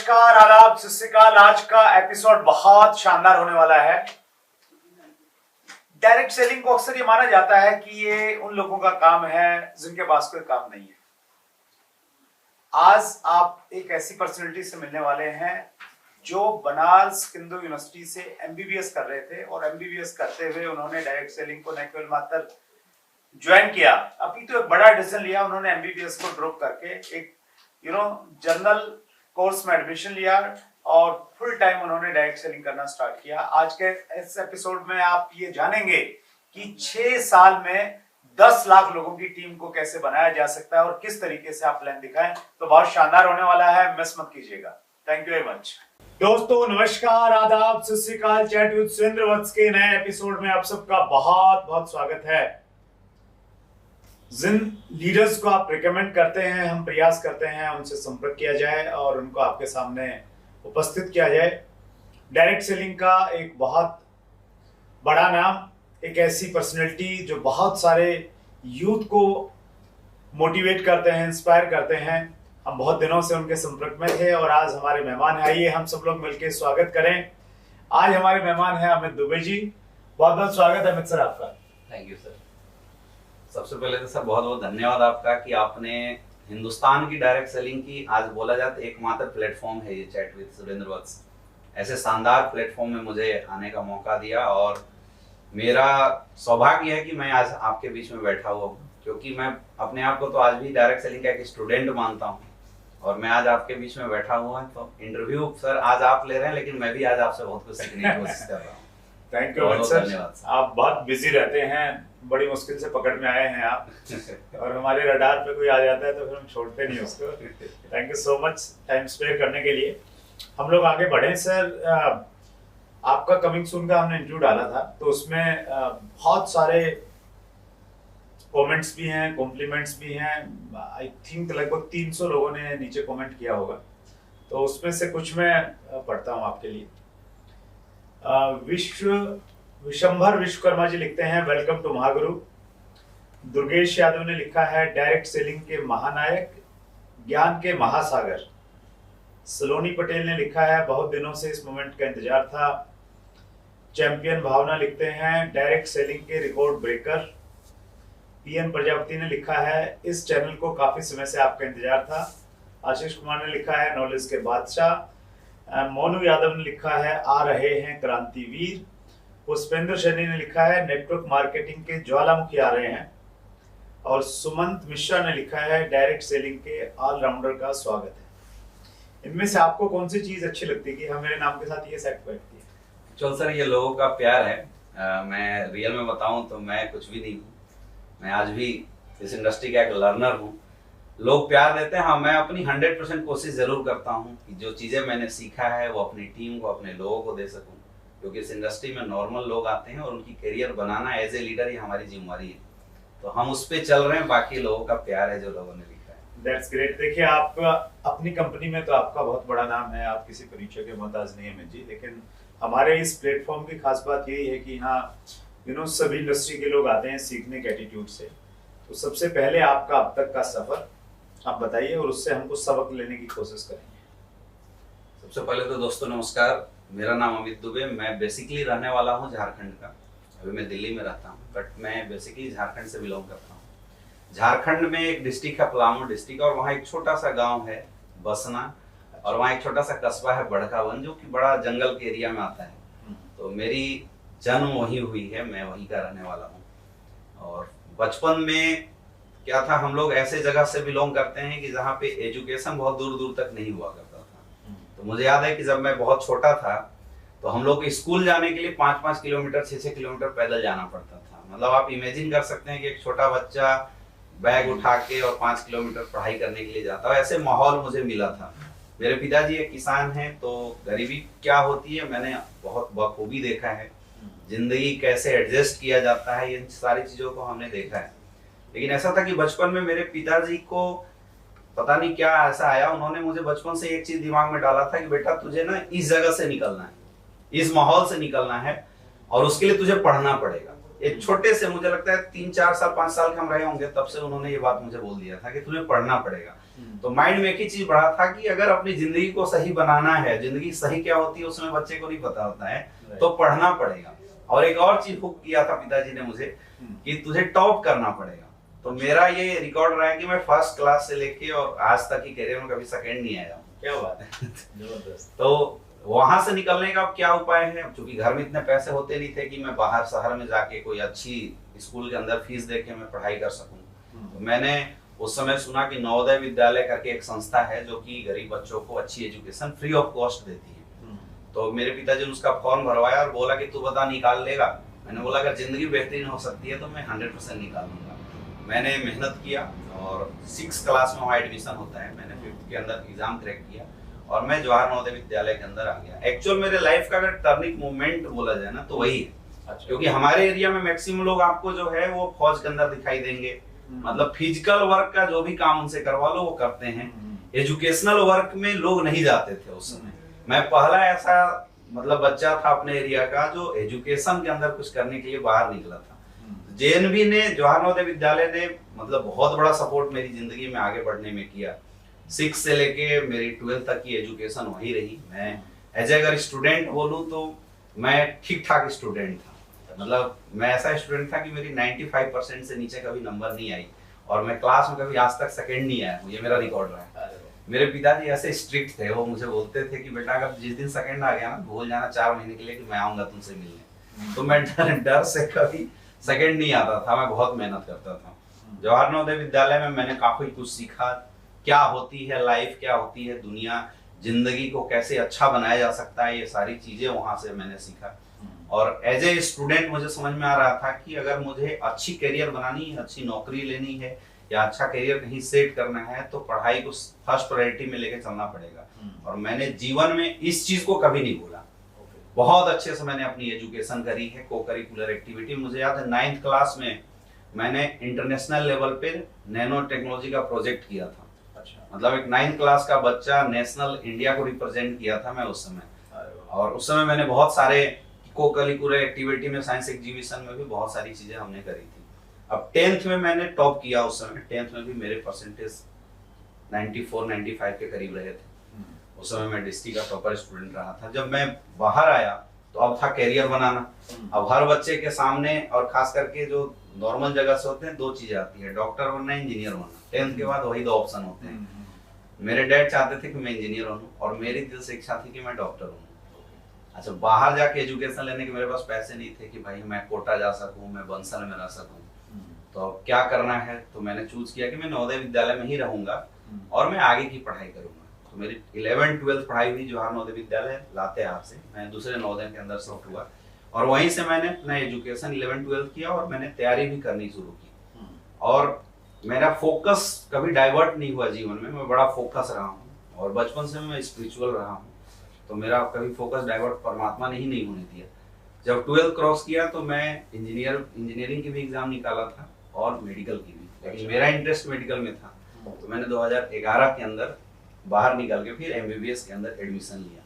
नमस्कार, आदाब, सत श्री अकाल। आज का एपिसोड बहुत शानदार होने वाला है। डायरेक्ट सेलिंग को अक्सर ये माना जाता है कि ये उन लोगों का काम है जिनके पास कोई काम नहीं है। आज आप एक ऐसी पर्सनैलिटी से मिलने वाले हैं जो बनारस हिंदू यूनिवर्सिटी से एमबीबीएस कर रहे थे और एमबीबीएस करते हुए उन्होंने डायरेक्ट सेलिंग को न केवल मात्र ज्वाइन किया, अभी तो एक बड़ा डिसीजन लिया। उन्होंने एमबीबीएस को ड्रॉप करके एक जर्नल कोर्स में एडमिशन लिया और फुल टाइम उन्होंने डायरेक्ट सेलिंग करना स्टार्ट किया। आज के इस एपिसोड में आप ये जानेंगे कि 6 साल में 10 लाख लोगों की टीम को कैसे बनाया जा सकता है और किस तरीके से आप प्लान दिखाएं। तो बहुत शानदार होने वाला है, मिस मत कीजिएगा। Thank you very much. दोस्तों नमस्कार, आदाब, सत श्री अकाल। चैट विद सुरेंद्र वत्स के नए एपिसोड में आप सबका बहुत बहुत स्वागत है। जिन लीडर्स को आप रिकमेंड करते हैं, हम प्रयास करते हैं उनसे संपर्क किया जाए और उनको आपके सामने उपस्थित किया जाए। डायरेक्ट सेलिंग का एक बहुत बड़ा नाम, एक ऐसी पर्सनैलिटी जो बहुत सारे यूथ को मोटिवेट करते हैं, इंस्पायर करते हैं। हम बहुत दिनों से उनके संपर्क में थे और आज हमारे मेहमान हैं। आइए हम सब लोग मिलकर स्वागत करें। आज हमारे मेहमान हैं अमित दुबे जी। बहुत बहुत स्वागत है अमित सर आपका। Thank you sir. सबसे पहले तो सर बहुत बहुत धन्यवाद आपका कि आपने हिंदुस्तान की डायरेक्ट सेलिंग की, आज बोला जाए तो एकमात्र प्लेटफॉर्म है ये चैट विद सुरेंद्र वत्स। ऐसे शानदार प्लेटफॉर्म में मुझे आने का मौका दिया और मेरा सौभाग्य है कि मैं आज आपके बीच में बैठा हुआ हूँ, क्योंकि मैं अपने आप को तो आज भी डायरेक्ट सेलिंग का एक स्टूडेंट मानता हूँ और मैं आज आपके बीच में बैठा हुआ हूँ। तो इंटरव्यू सर आज आप ले रहे हैं, लेकिन मैं भी आज आपसे बहुत कुछ सीखने की कोशिश कर रहा हूँ। Thank you sir. आप बहुत बिजी रहते हैं, बड़ी मुश्किल से पकड़ में आए हैं आप और हमारे रडार पे कोई आ जाता है तो फिर हम छोड़ते नहीं उसको। Thank you so much time spare करने के लिए। हम लोग आगे बढ़े सर। आपका कमिंग सून का हमने इंटरव्यू डाला था तो उसमें बहुत सारे कमेंट्स भी हैं, कॉम्प्लीमेंट्स भी हैं। आई थिंक लगभग 300 लोगों ने नीचे कमेंट किया होगा, तो उसमें से कुछ मैं पढ़ता हूँ आपके लिए। विशंभर विश्वकर्मा जी लिखते हैं, वेलकम टू महागुरु। दुर्गेश यादव ने लिखा है, डायरेक्ट सेलिंग के महानायक, ज्ञान के महासागर। सलोनी पटेल ने लिखा है, बहुत दिनों से इस मोमेंट का इंतजार था। चैंपियन भावना लिखते हैं, डायरेक्ट सेलिंग के रिकॉर्ड ब्रेकर। पीएन प्रजापति ने लिखा है, इस चैनल को काफी समय से आपका इंतजार था। आशीष कुमार ने लिखा है, नॉलेज के बादशाह। मोनू यादव ने लिखा है, आ रहे हैं क्रांतिवीर। पुष्पेंद्र सैनी ने लिखा है, नेटवर्क मार्केटिंग के ज्वालामुखी आ रहे हैं। और सुमंत मिश्रा ने लिखा है, डायरेक्ट सेलिंग के ऑलराउंडर का स्वागत है। इनमें से आपको कौन सी चीज अच्छी लगती है कि हाँ मेरे नाम के साथ ये सेट बैठती है? चल सर, ये लोगों का प्यार है। मैं रियल में बताऊं तो मैं कुछ भी नहीं हूँ। मैं आज भी इस इंडस्ट्री का एक लर्नर हूँ। लोग प्यार देते हैं, हाँ मैं अपनी 100% कोशिश जरूर करता हूँ कि जो चीज़ें मैंने सीखा है वो अपनी टीम को, अपने लोगों को दे सकूँ, क्योंकि इस इंडस्ट्री में नॉर्मल लोग आते हैं और उनकी करियर बनाना एज ए लीडर ये हमारी जिम्मेवारी है। तो हम उस पे चल रहे हैं, बाकी लोगों का प्यार है जो लोगों ने लिखा है। That's great. देखिए आपका अपनी कंपनी में तो आपका बहुत बड़ा नाम है, आप किसी परिचय के मोहताज नहीं है अमित जी, लेकिन हमारे इस प्लेटफॉर्म की खास बात यही है कि हाँ सभी इंडस्ट्री के लोग आते हैं सीखने के एटीट्यूड से। तो सबसे पहले आपका अब तक का सफर आप बताइए और उससे हमको सबक लेने की कोशिश करेंगे। सबसे पहले तो दोस्तों नमस्कार, मेरा नाम अमित दुबे। मैं बेसिकली रहने वाला हूँ झारखंड का। अभी मैं दिल्ली में रहता हूँ, बट मैं बेसिकली झारखंड से बिलोंग करता हूँ। झारखंड में एक डिस्ट्रिक्ट है पलामू डिस्ट्रिक्ट, और वहाँ एक छोटा सा गाँव है बसना, और वहाँ एक छोटा सा कस्बा है बड़कावन, जो कि बड़ा जंगल के एरिया में आता है। तो मेरी जन्म वहीं हुई है, मैं वहीं का रहने वाला हूँ। और बचपन में क्या था, हम लोग ऐसे जगह से बिलोंग करते हैं कि जहाँ पे एजुकेशन बहुत दूर दूर तक नहीं हुआ करता था। तो मुझे याद है कि जब मैं बहुत छोटा था तो हम लोग स्कूल जाने के लिए 5-5 किलोमीटर 6-6 किलोमीटर पैदल जाना पड़ता था। मतलब आप इमेजिन कर सकते हैं कि एक छोटा बच्चा बैग उठा के और 5 किलोमीटर पढ़ाई करने के लिए जाता है। ऐसे माहौल मुझे मिला था। मेरे पिताजी एक किसान हैं, तो गरीबी क्या होती है मैंने बहुत बखूबी देखा है। जिंदगी कैसे एडजस्ट किया जाता है, इन सारी चीजों को हमने देखा है। लेकिन ऐसा था कि बचपन में मेरे पिताजी को पता नहीं क्या ऐसा आया, उन्होंने मुझे बचपन से एक चीज दिमाग में डाला था कि बेटा तुझे इस जगह से निकलना है, इस माहौल से निकलना है, और उसके लिए तुझे पढ़ना पड़ेगा। एक छोटे से, मुझे लगता है 3-4 साल 5 साल के हम रहे होंगे, तब से उन्होंने ये बात मुझे बोल दिया था कि तुम्हें पढ़ना पड़ेगा। तो माइंड में एक ही चीज बढ़ा था कि अगर अपनी जिंदगी को सही बनाना है, जिंदगी सही क्या होती है उसमें बच्चे को नहीं पता होता है, तो पढ़ना पड़ेगा। और एक और चीज हुक किया था पिताजी ने मुझे कि तुझे टॉप करना पड़ेगा। तो मेरा ये रिकॉर्ड रहा है कि मैं फर्स्ट क्लास से लेके और आज तक की करियर में कभी सेकंड नहीं आया हूँ। क्या बात है, जबरदस्त। तो वहां से निकलने का क्या उपाय है? क्योंकि घर में इतने पैसे होते नहीं थे कि मैं बाहर शहर में जाके कोई अच्छी स्कूल के अंदर फीस दे के मैं पढ़ाई कर सकूं। तो मैंने उस समय सुना कि नवोदय विद्यालय करके एक संस्था है जो कि गरीब बच्चों को अच्छी एजुकेशन फ्री ऑफ कॉस्ट देती है। तो मेरे पिताजी ने उसका फॉर्म भरवाया और बोला कि तू बता निकाल लेगा। मैंने बोला अगर जिंदगी बेहतरीन हो सकती है तो मैं 100% निकाल लूंगा। मैंने मेहनत किया और 6 क्लास में वहाँ एडमिशन होता है। मैंने 5th के अंदर एग्जाम क्रैक किया और मैं जवाहर नवोदय विद्यालय के अंदर आ गया। एक्चुअल मेरे लाइफ का अगर टर्निंग मोमेंट बोला जाए ना तो वही है। अच्छा। क्योंकि हमारे एरिया में मैक्सिमम लोग आपको जो है वो फौज के अंदर दिखाई देंगे, मतलब फिजिकल वर्क का जो भी काम उनसे करवा लो वो करते हैं। एजुकेशनल वर्क में लोग नहीं जाते थे उस समय। मैं पहला ऐसा मतलब बच्चा था अपने एरिया का जो एजुकेशन के अंदर कुछ करने के लिए बाहर निकला था। जेएनवी ने, जवाहर नवोदय विद्यालय ने मतलब बहुत बड़ा सपोर्ट मेरी जिंदगी में आगे बढ़ने में किया। 6 से लेके मेरी 12th तक की एजुकेशन वही रही। मैं एज अगर स्टूडेंट बोलूं तो मैं ठीक ठाक स्टूडेंट था। मतलब मैं ऐसा स्टूडेंट था कि मेरी 95% से नीचे कभी नंबर नहीं आई और मैं क्लास में कभी आज तक सेकंड नहीं आया हूं। ये मेरा रिकॉर्ड रहा है। मेरे पिताजी ऐसे स्ट्रिक्ट थे, वो मुझे बोलते थे कि बेटा अगर जिस दिन सेकंड आ गया ना भूल जाना 4 महीने के लिए कि मैं आऊंगा तुमसे मिलने। तो मैं डर से कभी सेकंड नहीं आता था, मैं बहुत मेहनत करता था। जवाहर नवोदय विद्यालय में मैंने काफी कुछ सीखा, क्या होती है लाइफ, क्या होती है दुनिया, जिंदगी को कैसे अच्छा बनाया जा सकता है, ये सारी चीजें वहां से मैंने सीखा। और एज ए स्टूडेंट मुझे समझ में आ रहा था कि अगर मुझे अच्छी करियर बनानी है, अच्छी नौकरी लेनी है या अच्छा करियर कहीं सेट करना है तो पढ़ाई को फर्स्ट प्रायोरिटी में लेके चलना पड़ेगा। और मैंने जीवन में इस चीज को कभी नहीं भूला। बहुत अच्छे से मैंने अपनी एजुकेशन करी है। को करिकुलर एक्टिविटी, मुझे याद है 9th क्लास में मैंने इंटरनेशनल लेवल पे नैनो टेक्नोलॉजी का प्रोजेक्ट किया था। अच्छा। मतलब एक 9th क्लास का बच्चा नेशनल इंडिया को रिप्रेजेंट किया था मैं उस समय। और उस समय मैंने बहुत सारे को करिकुलर एक्टिविटी में, साइंस एग्जीबिशन में भी बहुत सारी चीजें हमने करी थी। अब 10th में मैंने टॉप किया उस समय। 10th में भी मेरे परसेंटेज 94-95 के करीब रहे थे। उस समय मैं डिस्ट्रिक्ट का टॉपर स्टूडेंट रहा था। जब मैं बाहर आया तो अब था करियर बनाना। अब हर बच्चे के सामने और खास करके जो नॉर्मल जगह से होते हैं 2 चीजें आती है, डॉक्टर बनना, इंजीनियर बनना। 10th के बाद वही 2 ऑप्शन होते हैं। मेरे डैड चाहते थे कि मैं इंजीनियर बनूं और मेरी दिल से इच्छा थी कि मैं डॉक्टर बनूं। अच्छा, बाहर जाके एजुकेशन लेने के मेरे पास पैसे नहीं थे कि भाई मैं कोटा जा सकूं, मैं बंसल में रह सकूं। तो क्या करना है, तो मैंने चूज किया कि मैं नवोदय विद्यालय में ही रहूंगा और मैं आगे की पढ़ाई करूंगा। तो मेरी 11th 12th पढ़ाई हुई जवाहर नवोदय विद्यालय लातेहार से। मैं दूसरे नवोदय के अंदर शिफ्ट हुआ और वहीं से मैंने अपना एजुकेशन 11th 12th किया और मैंने तैयारी भी करनी शुरू की। और मेरा फोकस कभी डाइवर्ट नहीं हुआ जीवन में। मैं बड़ा फोकस रहा हूँ और बचपन से मैं स्पिरिचुअल रहा हूँ, तो मेरा कभी फोकस डाइवर्ट परमात्मा ने ही नहीं होने दिया। जब 12th क्रॉस किया तो मैं इंजीनियरिंग की भी एग्जाम निकाला था और मेडिकल की भी, लेकिन मेरा इंटरेस्ट मेडिकल में था। तो मैंने 2011 के अंदर बाहर निकल के फिर एमबीबीएस के अंदर एडमिशन लिया।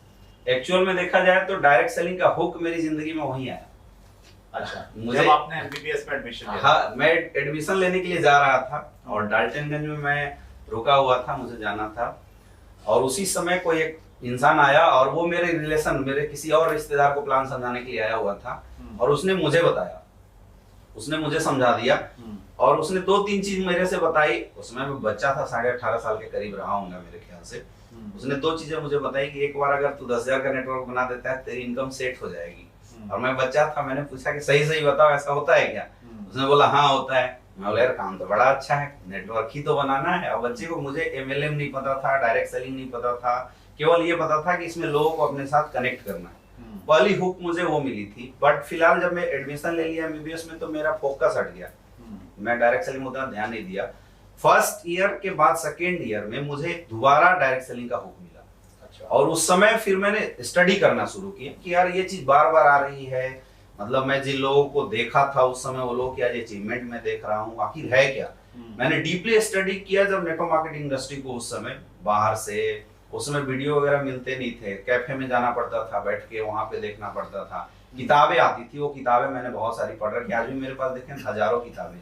एक्चुअल में देखा जाए तो डायरेक्ट सेलिंग का हुक मेरी जिंदगी में वहीं आया। अच्छा, मुझे आपने एमबीबीएस में एडमिशन लिया? हाँ, मैं एडमिशन लेने के लिए जा रहा था और डाल्टनगंज में मैं रुका हुआ था, मुझे जाना था। और उसी समय कोई एक इंसान आया और वो मेरे रिलेशन, मेरे किसी और रिश्तेदार को प्लान समझाने के लिए आया हुआ था और उसने मुझे बताया, उसने मुझे समझा दिया और उसने 2-3 चीज मेरे से बताई। उसमें मैं बच्चा था, 18.5 साल के करीब रहा हूँगा मेरे ख्याल से। उसने 2 चीजें मुझे बताई कि एक बार अगर तू 10,000 का नेटवर्क बना देता है तेरी इनकम सेट हो जाएगी। और मैं बच्चा था, मैंने पूछा कि सही बताओ ऐसा होता है क्या? उसने बोला हाँ होता है। मैं बोला यार काम तो बड़ा अच्छा है, नेटवर्क ही तो बनाना है। और बच्चे को मुझे एमएलएम नहीं पता था, डायरेक्ट सेलिंग नहीं पता था, केवल ये पता था कि इसमें लोगों को अपने साथ कनेक्ट करना है। पहली हुक मुझे वो मिली थी। बट फिलहाल जब मैं एडमिशन ले लिया एमबीबीएस में तो मेरा फोकस हट गया। मैं डायरेक्ट सेलिंग में उतना ध्यान नहीं दिया। फर्स्ट ईयर के बाद सेकेंड ईयर में मुझे दोबारा डायरेक्ट सेलिंग का हुक मिला। अच्छा। और उस समय फिर मैंने स्टडी करना शुरू किया कि यार ये चीज बार बार आ रही है। मतलब मैं जिन लोगों को देखा था उस समय वो लोग क्या अचीवमेंट में देख रहा हूँ, आखिर है क्या। मैंने डीपली स्टडी किया जब नेटवर्क मार्केटिंग इंडस्ट्री को उस समय बाहर से, उस समय वीडियो वगैरह मिलते नहीं थे, कैफे में जाना पड़ता था, बैठ के वहां पे देखना पड़ता था किताबें आती थी, वो किताबें मैंने बहुत सारी पढ़ रखी, आज भी मेरे पास देखें हजारों किताबें।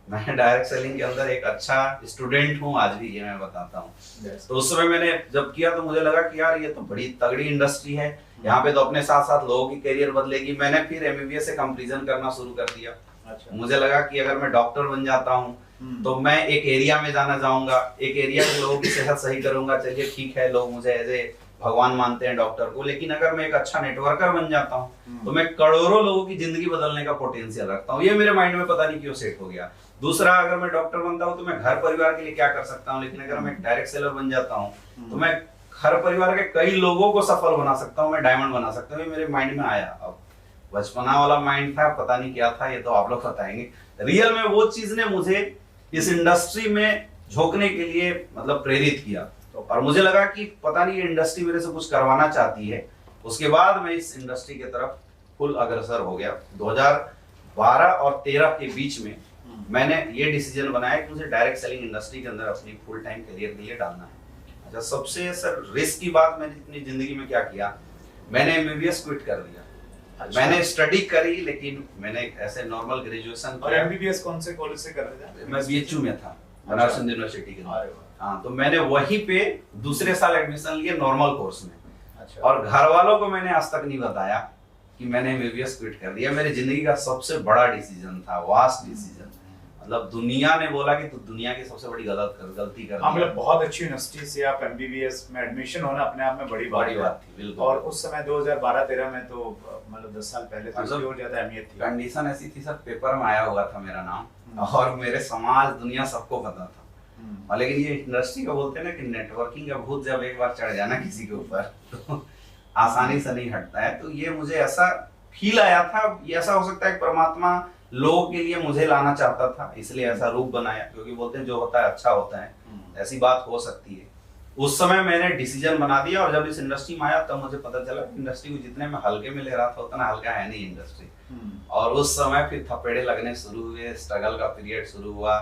मैं डायरेक्ट सेलिंग के अंदर एक अच्छा स्टूडेंट हूँ आज भी, ये मैं बताता हूँ। तो उस समय मैंने जब किया तो मुझे लगा कि यार ये तो बड़ी तगड़ी इंडस्ट्री है, यहाँ पे तो अपने साथ साथ लोगों की करियर बदलेगी। मैंने फिर एमबीबीएस से कंपैरिजन करना शुरू कर दिया। अच्छा। मुझे लगा कि अगर मैं डॉक्टर बन जाता हूँ तो मैं एक एरिया में जाना चाहूंगा, एक एरिया के लोगों की सेहत सही करूंगा। चलिए ठीक है, लोग मुझे एज ए भगवान मानते हैं डॉक्टर को, लेकिन अगर मैं एक अच्छा नेटवर्कर बन जाता हूँ तो मैं करोड़ों लोगों की जिंदगी बदलने का पोटेंशियल रखता हूँ। ये मेरे माइंड में पता नहीं क्यों सेट हो गया। दूसरा, अगर मैं डॉक्टर बनता हूँ तो मैं घर परिवार के लिए क्या कर सकता हूँ, लेकिन अगर मैं डायरेक्ट सेलर बन जाता हूँ तो मैं घर परिवार के कई लोगों को सफल बना सकता हूँ, मैं डायमंड बना सकता हूँ। ये मेरे माइंड में आया। अब बचपना वाला माइंड था, पता नहीं क्या था, ये तो आप लोग बताएंगे। रियल में वो चीज ने मुझे इस इंडस्ट्री में झोंकने के लिए मतलब प्रेरित किया, और मुझे लगा कि पता नहीं ये इंडस्ट्री मेरे से कुछ करवाना चाहती है। उसके बाद मैं इस इंडस्ट्री की तरफ फुल अग्रसर हो गया। 2012 और 13 के बीच में मैंने ये डिसीजन बनाया कि मुझे डायरेक्ट सेलिंग इंडस्ट्री के अंदर अपनी फुल टाइम करियर के लिए डालना है। अच्छा, सबसे सर रिस्क की बात मैंने अपनी जिंदगी में क्या किया, मैंने एमबीबीएस क्विट कर दिया। अच्छा। मैंने स्टडी करी, लेकिन मैंने ऐसे नॉर्मल ग्रेजुएशन। और एमबीबीएस कौन से कॉलेज से कर रहे थे? मैं बीएचयू में था, बनारस हिंदू यूनिवर्सिटी के अंदर। हाँ, तो मैंने वहीं पे दूसरे साल एडमिशन लिया नॉर्मल कोर्स में। अच्छा। और घर वालों को मैंने आज तक नहीं बताया कि मैंने एमबीबीएस क्विट कर दिया। मेरी जिंदगी का सबसे बड़ा डिसीजन था, वास्ट डिसीजन। मतलब दुनिया ने बोला कि तू दुनिया की सबसे बड़ी गलती कर दी। मतलब बहुत अच्छी यूनिवर्सिटी से आप एमबीबीएस में एडमिशन होना अपने आप में बड़ी बात थी। बिल्कुल। और उस समय 2012-13 में तो मतलब 10 साल पहले तो इसकी और ज्यादा अहमियत थी। कंडीशन ऐसी थी सर, पेपर में आया हुआ था मेरा नाम, और मेरे समाज दुनिया सबको पता था। लेकिन ये इंडस्ट्री का बोलते हैं ना कि नेटवर्किंग का भूत जब एक बार चढ़ जाना किसी के ऊपर तो आसानी से नहीं हटता है। तो ये मुझे ऐसा फील आया था, ये ऐसा हो सकता है परमात्मा लोगों के लिए मुझे लाना चाहता था, इसलिए ऐसा रूप बनाया। क्योंकि बोलते हैं जो होता है अच्छा होता है, ऐसी बात हो सकती है। उस समय मैंने डिसीजन बना दिया, और जब इस इंडस्ट्री में आया तब मुझे पता चला इंडस्ट्री को जितने मैं हल्के में ले रहा था उतना हल्का है नहीं इंडस्ट्री। और उस समय फिर थपेड़े लगने शुरू हुए, स्ट्रगल का पीरियड शुरू हुआ,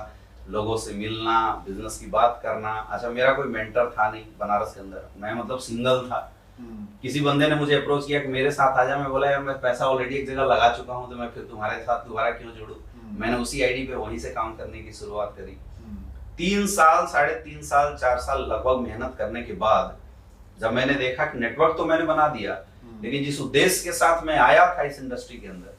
लोगों से मिलना, बिजनेस की बात करना। अच्छा, मेरा कोई मेंटर था नहीं बनारस के अंदर, मैं मतलब सिंगल था। किसी बंदे ने मुझे अप्रोच किया कि मेरे साथ आ जा। मैं बोला यार मैं पैसा ऑलरेडी एक जगह लगा चुका हूँ, तो मैं फिर तुम्हारे साथ दोबारा क्यों जुड़ूं। मैंने उसी आईडी पे वहीं से काम करने की शुरुआत करी। 3 साल, 3.5 साल, 4 साल लगभग मेहनत करने के बाद जब मैंने देखा कि नेटवर्क तो मैंने बना दिया, लेकिन जिस उद्देश्य के साथ मैं आया था इस इंडस्ट्री के अंदर,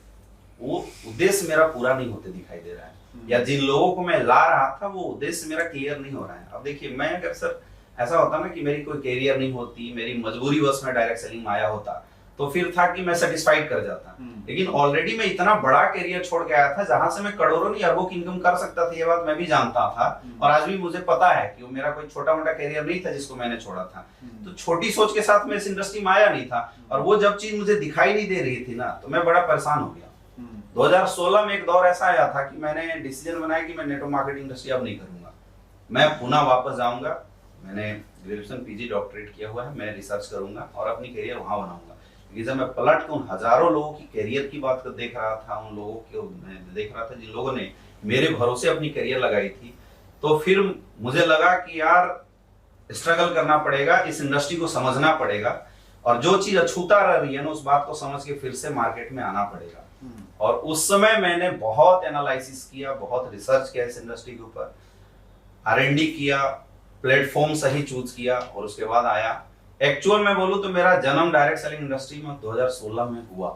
वो उद्देश्य मेरा पूरा नहीं होते दिखाई दे रहा है, या जिन लोगों को मैं ला रहा था वो उद्देश्य मेरा क्लियर नहीं हो रहा है। अब देखिए, मैं अगर सर ऐसा होता ना कि मेरी कोई कैरियर नहीं होती, मेरी मजबूरी बस में डायरेक्ट सेलिंग में आया होता, तो फिर था कि मैं सेटिस्फाइड कर जाता। लेकिन ऑलरेडी मैं इतना बड़ा कैरियर छोड़ के आया था जहां से मैं करोड़ों नहीं अरबों की इनकम कर सकता था। ये बात मैं भी जानता था, और आज भी मुझे पता है कि वो मेरा कोई छोटा मोटा कैरियर नहीं था जिसको मैंने छोड़ा था। तो छोटी सोच के साथ मैं इस इंडस्ट्री में आया नहीं था, और वो जब चीज मुझे दिखाई नहीं दे रही थी ना, तो मैं बड़ा परेशान हो गया। 2016 में एक दौर ऐसा आया था कि मैंने डिसीजन बनाया कि मैं नेटवर्क मार्केटिंग इंडस्ट्री अब नहीं करूंगा, मैं पुणे वापस जाऊंगा। मैंने ग्रेजुएशन पीजी डॉक्टरेट किया हुआ है, मैं रिसर्च करूंगा और अपनी करियर वहां बनाऊंगा। क्योंकि जब मैं पलट के उन हजारों लोगों की करियर की बात देख रहा था, उन लोगों को मैं देख रहा था जिन लोगों ने मेरे भरोसे अपनी करियर लगाई थी, तो फिर मुझे लगा कि यार स्ट्रगल करना पड़ेगा, इस इंडस्ट्री को समझना पड़ेगा, और जो चीज अछूता रह रही है ना उस बात को समझ के फिर से मार्केट में आना पड़ेगा। और उस समय मैंने बहुत एनालिसिस किया, बहुत रिसर्च किया इस इंडस्ट्री के ऊपर, R&D किया, प्लेटफॉर्म सही चूज किया, और उसके बाद आया। एक्चुअल में बोलूं तो मेरा जन्म डायरेक्ट सेलिंग इंडस्ट्री में 2016 में हुआ।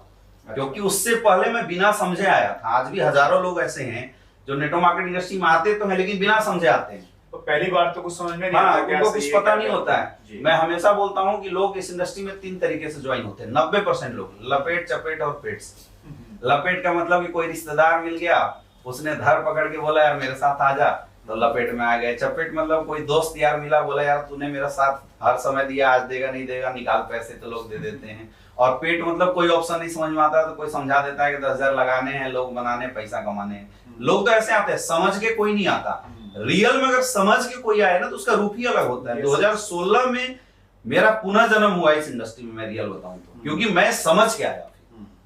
क्योंकि उससे पहले मैं बिना समझे आया था। आज भी हजारों लोग ऐसे हैं जो नेटवर्क मार्केटिंग इंडस्ट्री में आते तो हैं, लेकिन बिना समझे आते हैं। तो पहली बार तो कुछ समझ में नहीं आता, उनको कुछ पता नहीं होता है। मैं हमेशा बोलता हूँ कि लोग इस इंडस्ट्री में 3 तरीके से ज्वाइन होते हैं। 90% लोग लपेट, चपेट और पेट से। लपेट का मतलब कि कोई रिश्तेदार मिल गया, उसने धर पकड़ के बोला यार मेरे साथ आ जा, तो लपेट में आ गए। चपेट मतलब कोई दोस्त यार मिला, बोला यार तूने मेरा साथ हर समय दिया, आज देगा नहीं देगा, निकाल पैसे, तो लोग दे देते हैं। और पेट मतलब कोई ऑप्शन नहीं समझ में आता तो कोई समझा देता है कि 10,000 लगाने हैं, लोग बनाने, पैसा कमाने हैं। लोग तो ऐसे आते हैं, समझ के कोई नहीं आता। रियल में अगर समझ के कोई आए ना तो उसका रूप ही अलग होता है। 2016 में मेरा पुनः जन्म हुआ इस इंडस्ट्री में, मैं रियल बताऊं तो, क्योंकि मैं समझ के आया।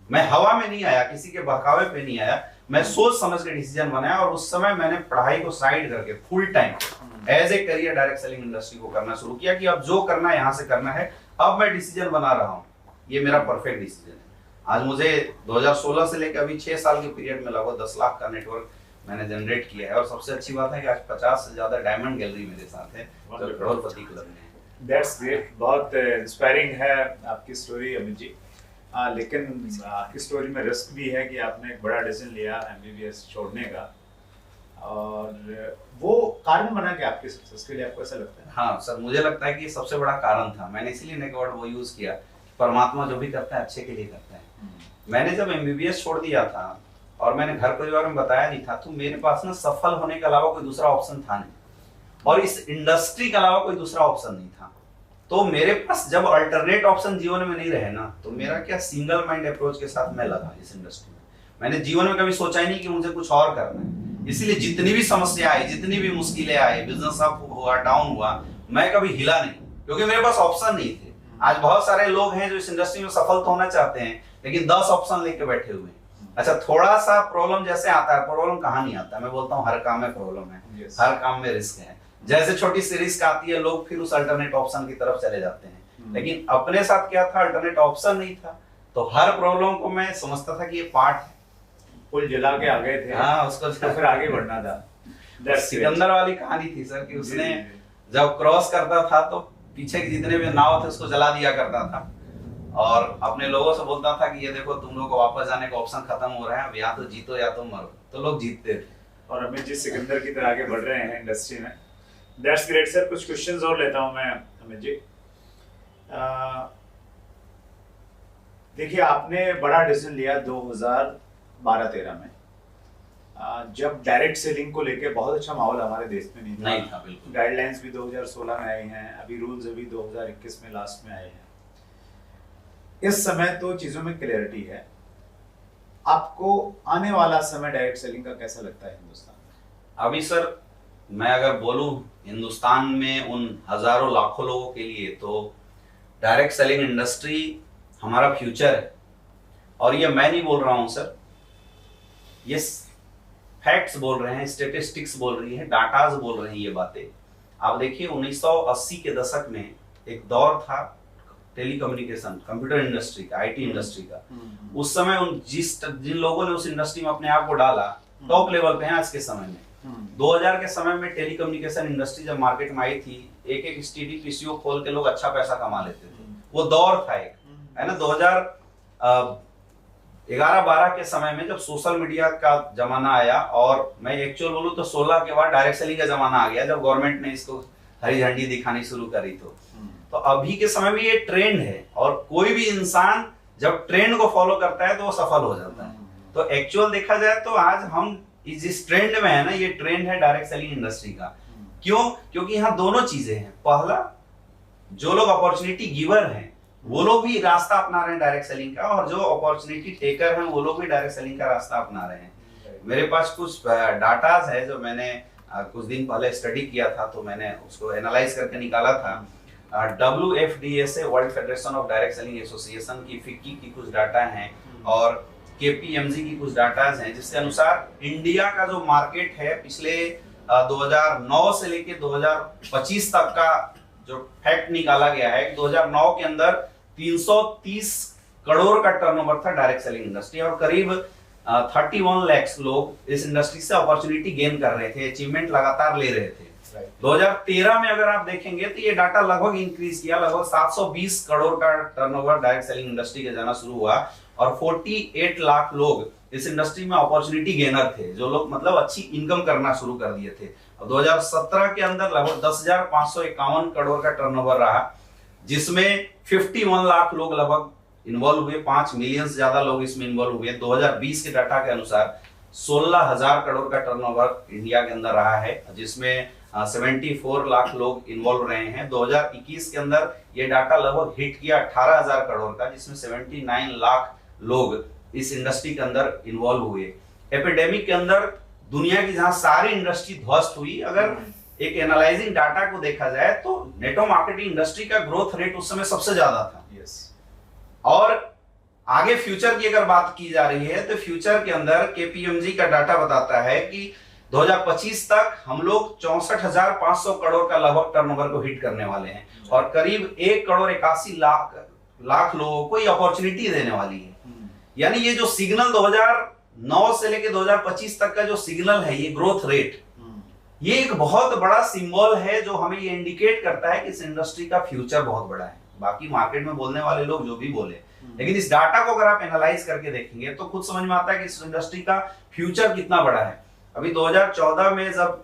मैं हवा में नहीं आया, किसी के बहकावे पे नहीं आया, मैं सोच समझ के डिसीजन बनाया। और उस समय मैंने पढ़ाई को साइड करके full time as a career direct selling industry को करना शुरू किया कि अब जो करना है यहाँ से करना है। अब मैं डिसीजन बना रहा हूँ, ये मेरा परफेक्ट डिसीजन है। आज मुझे 2016 से लेकर अभी 6 साल के पीरियड में लगभग 10 लाख का नेटवर्क मैंने जनरेट किया है। और सबसे अच्छी बात है कि आज 50 से ज्यादा डायमंड गैलरी मेरे साथ है जो करोड़पति क्लब में है। दैट्स ग्रेट, बहुत इंस्पायरिंग है आपकी स्टोरी अमित जी। लेकिन आपकी स्टोरी में रिस्क भी है कि आपने एक बड़ा डिसीजन लिया एमबीबीएस छोड़ने का, और वो कारण बना कि आपके सक्सेस के लिए, आपको ऐसा लगता है? हाँ सर, मुझे लगता है कि सबसे बड़ा कारण था। मैंने इसीलिए नेक वर्ड वो यूज किया, परमात्मा जो भी करता है अच्छे के लिए करता है। मैंने जब एमबीबीएस छोड़ दिया था और मैंने घर परिवार में बताया नहीं था, तो मेरे पास ना सफल होने के अलावा कोई दूसरा ऑप्शन था नहीं, और इस इंडस्ट्री के अलावा कोई दूसरा ऑप्शन नहीं था। तो मेरे पास जब अल्टरनेट ऑप्शन जीवन में नहीं रहे ना, तो मेरा क्या सिंगल माइंड अप्रोच के साथ मैं लगा इस इंडस्ट्री में। मैंने जीवन में कभी सोचा ही नहीं कि मुझे कुछ और करना है। इसीलिए जितनी भी समस्या आई, जितनी भी मुश्किलें आई, बिजनेस अप हुआ, डाउन हुआ, मैं कभी हिला नहीं, क्योंकि मेरे पास ऑप्शन नहीं थे। आज बहुत सारे लोग हैं जो इस इंडस्ट्री में सफल तो होना चाहते हैं, लेकिन 10 ऑप्शन लेके बैठे हुए हैं। अच्छा, थोड़ा सा प्रॉब्लम जैसे आता है, प्रॉब्लम कहाँ नहीं आता, मैं बोलता हूँ हर काम में प्रॉब्लम है। yes. हर काम में रिस्क है। जैसे छोटी सी रिस्क आती है, लोग फिर उस अल्टरनेट ऑप्शन की तरफ चले जाते हैं। लेकिन अपने साथ क्या था, अल्टरनेट ऑप्शन नहीं था, तो हर प्रॉब्लम को मैं समझता था कि ये पार्ट है। पुल जला के आ गए थे, हाँ, उसको फिर आगे बढ़ना था। सिकंदर वाली कहानी थी सर कि उसने जब क्रॉस करता था तो पीछे के जितने भी नाव थे उसको जला दिया करता था, और अपने लोगों से बोलता था कि ये देखो तुम लोग को वापस जाने का ऑप्शन खत्म हो रहा है, अब या तो जीतो या तो मरो। तो लोग जीतते थे, और अमित जी सिकंदर की तरह आगे बढ़ रहे हैं इंडस्ट्री में। That's great sir. कुछ क्वेश्चंस और लेता हूं मैं अमित जी। देखिए, आपने बड़ा डिसीजन लिया 2012-13 में, जब डायरेक्ट सेलिंग को लेके बहुत अच्छा माहौल हमारे देश में नहीं था। बिल्कुल। गाइडलाइंस भी 2016 में आई हैं, अभी रूल्स अभी 2021 में लास्ट में आए हैं। इस समय तो चीजों में क्लैरिटी है। आपको आने वाला समय डायरेक्ट सेलिंग का कैसा लगता है हिंदुस्तान में? अभी सर मैं अगर बोलूं हिंदुस्तान में उन हजारों लाखों लोगों के लिए, तो डायरेक्ट सेलिंग इंडस्ट्री हमारा फ्यूचर है। और ये मैं नहीं बोल रहा हूं सर, ये फैक्ट्स बोल रहे हैं, स्टेटिस्टिक्स बोल रही है, डाटाज बोल रही है ये बातें। आप देखिए 1980 के दशक में एक दौर था टेलीकम्युनिकेशन, कंप्यूटर इंडस्ट्री का, आईटी इंडस्ट्री का। उस समय जिन लोगों ने उस इंडस्ट्री में अपने आप को डाला, टॉप लेवल पे हैं आज के समय में। 2000 के समय में टेलीकम्युनिकेशन इंडस्ट्री जब मार्केट में आई थी, एक एक एसटीडी पीसीओ खोल के लोग अच्छा पैसा कमा लेते थे। वो दौर था एक, है ना। 2011-12 के समय में जब सोशल मीडिया का जमाना आया, और मैं एक्चुअल बोलूं तो 16 के बाद डायरेक्ट सेलिंग का जमाना आ गया, जब गवर्नमेंट ने इसको हरी झंडी दिखानी शुरू करी। तो अभी के समय में ये ट्रेंड है, और कोई भी इंसान जब ट्रेंड को फॉलो करता है तो वो सफल हो जाता है। तो एक्चुअल देखा जाए तो आज हम जिस ट्रेंड में है ना, ये ट्रेंड है डायरेक्ट सेलिंग इंडस्ट्री का। क्यों? क्योंकि यहाँ दोनों चीजें हैं। पहला, जो लोग अपॉर्चुनिटी गिवर हैं वो लोग भी रास्ता अपना रहे हैं डायरेक्ट सेलिंग का, और जो अपॉर्चुनिटी टेकर हैं वो लोग भी डायरेक्ट सेलिंग का रास्ता अपना रहे हैं। मेरे पास कुछ डाटाज है जो मैंने कुछ दिन पहले स्टडी किया था, तो मैंने उसको एनालाइज करके निकाला था। WFDSA, world federation of direct selling association की फिक्की की कुछ डाटा हैं, और KPMG की कुछ डाटाज हैं, जिसके अनुसार इंडिया का जो मार्केट है पिछले 2009 से लेके 2025 तक का जो फैक्ट निकाला गया है, 2009 के अंदर 330 करोड़ का टर्नओवर था डायरेक्ट सेलिंग इंडस्ट्री, और करीब 31 लाख लोग इस इंडस्ट्री से अपॉर्चुनिटी गेन कर रहे थे, अचीवमेंट लगातार ले रहे थे। 2013 में अगर आप देखेंगे तो ये डाटा लगभग इंक्रीज किया, लगभग 720 करोड़ का टर्नओवर डायरेक्ट सेलिंग इंडस्ट्री के जाना शुरू हुआ, और 48 लाख लोग इस इंडस्ट्री में अपॉर्चुनिटी गेनर थे, जो लोग मतलब अच्छी इनकम करना शुरू कर दिए थे। अब 2017 के अंदर लगभग 10,551 करोड़ का टर्नओवर रहा, जिसमें 51 लाख लोग लगभग इन्वॉल्व हुए, 5 मिलियन से ज्यादा लोग इसमें इन्वॉल्व हुए। 2020 के डाटा के अनुसार 16,000 करोड़ का टर्नओवर इंडिया के अंदर रहा है, जिसमें 74 लाख लोग इन्वॉल्व रहे हैं। 2021 के अंदर ये डाटा लगभग हिट किया 18,000 करोड़ का, जिसमें 79 लाख लोग इस इंडस्ट्री के अंदर इन्वॉल्व हुए। एपिडेमिक के अंदर दुनिया की जहां सारी इंडस्ट्री ध्वस्त हुई, अगर एक एनालाइजिंग डाटा को देखा जाए तो नेटवर्क मार्केटिंग इंडस्ट्री का ग्रोथ रेट उस समय सबसे ज्यादा था। और आगे फ्यूचर की अगर बात की जा रही है तो फ्यूचर के अंदर KPMG का डाटा बताता है कि 2025 तक हम लोग 64,500 करोड़ का लगभग टर्नओवर को हिट करने वाले हैं, और करीब 1 करोड़ 81 लाख लोगों को ये अपॉर्चुनिटी देने वाली है। यानी ये जो सिग्नल 2009 से लेके 2025 तक का जो सिग्नल है, ये ग्रोथ रेट, ये एक बहुत बड़ा सिंबल है जो हमें ये इंडिकेट करता है कि इस इंडस्ट्री का फ्यूचर बहुत बड़ा है। बाकी मार्केट में बोलने वाले लोग जो भी बोले, लेकिन इस डाटा को अगर आप एनालाइज करके देखेंगे तो खुद समझ में आता है कि इस इंडस्ट्री का फ्यूचर कितना बड़ा है। अभी 2014 में जब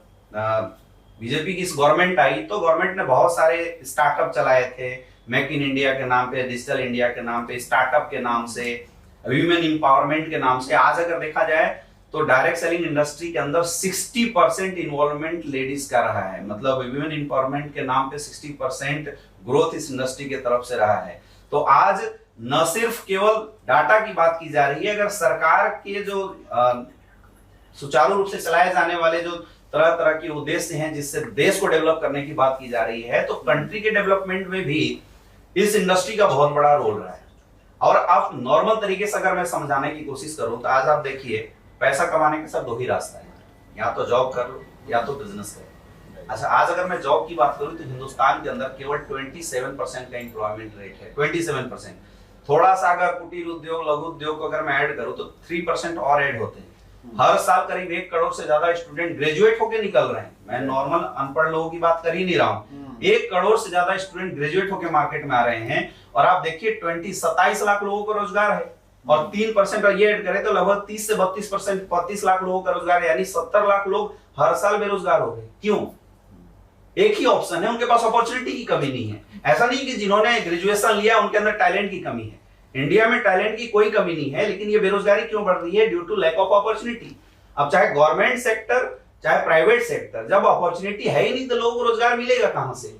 बीजेपी की इस गवर्नमेंट आई तो गवर्नमेंट ने बहुत सारे स्टार्टअप चलाए थे, मेक इन इंडिया के नाम पे, डिजिटल इंडिया के नाम पे, स्टार्टअप के नाम से, वीमेन इंपावरमेंट के नाम से। आज अगर देखा जाए तो डायरेक्ट सेलिंग इंडस्ट्री के अंदर 60% इन्वॉल्वमेंट लेडीज का रहा है। मतलब वीमेन इंपावरमेंट के नाम पे 60% ग्रोथ इस इंडस्ट्री के तरफ से रहा है। तो आज न सिर्फ केवल डाटा की बात की जा रही है, अगर सरकार के जो सुचारू रूप से चलाए जाने वाले जो तरह तरह के उद्देश्य हैं जिससे देश को डेवलप करने की बात की जा रही है, तो कंट्री के डेवलपमेंट में भी इस इंडस्ट्री का बहुत बड़ा रोल रहा है। और आप नॉर्मल तरीके से अगर मैं समझाने की कोशिश करूं तो आज आप देखिए, पैसा कमाने के सब दो ही रास्ता है, या तो जॉब कर लो या तो बिजनेस करो। अच्छा, आज अगर मैं जॉब की बात करूं तो हिंदुस्तान के अंदर केवल 27% का एम्प्लॉयमेंट रेट है, 27%। थोड़ा सा अगर कुटीर उद्योग, लघु उद्योग को अगर मैं ऐड करूं तो 3% और ऐड होते हैं। हर साल करीब 1 करोड़ से ज्यादा स्टूडेंट ग्रेजुएट होकर निकल रहे हैं। मैं नॉर्मल अनपढ़ लोगों की बात कर ही नहीं रहा हूँ। 1 करोड़ से ज्यादा स्टूडेंट ग्रेजुएट होकर मार्केट में आ रहे हैं। और आप देखिए 27 लाख लोगों को रोजगार है, और 3% और ये ऐड करें तो लगभग 30 से 32%, 35 लाख लोगों का रोजगार है, यानी 70 लाख लोग हर साल बेरोजगार हो गए। क्यों? एक ही ऑप्शन है, उनके पास अपॉर्चुनिटी की कमी नहीं है। ऐसा नहीं कि जिन्होंने ग्रेजुएशन लिया उनके अंदर टैलेंट की कमी है। इंडिया में टैलेंट की कोई कमी नहीं है, लेकिन ये बेरोजगारी क्यों बढ़ रही है? Due to lack of opportunity. अब चाहे गवर्नमेंट सेक्टर चाहे प्राइवेट सेक्टर, जब अपॉर्चुनिटी है ही नहीं तो लोगों को रोजगार मिलेगा कहां से?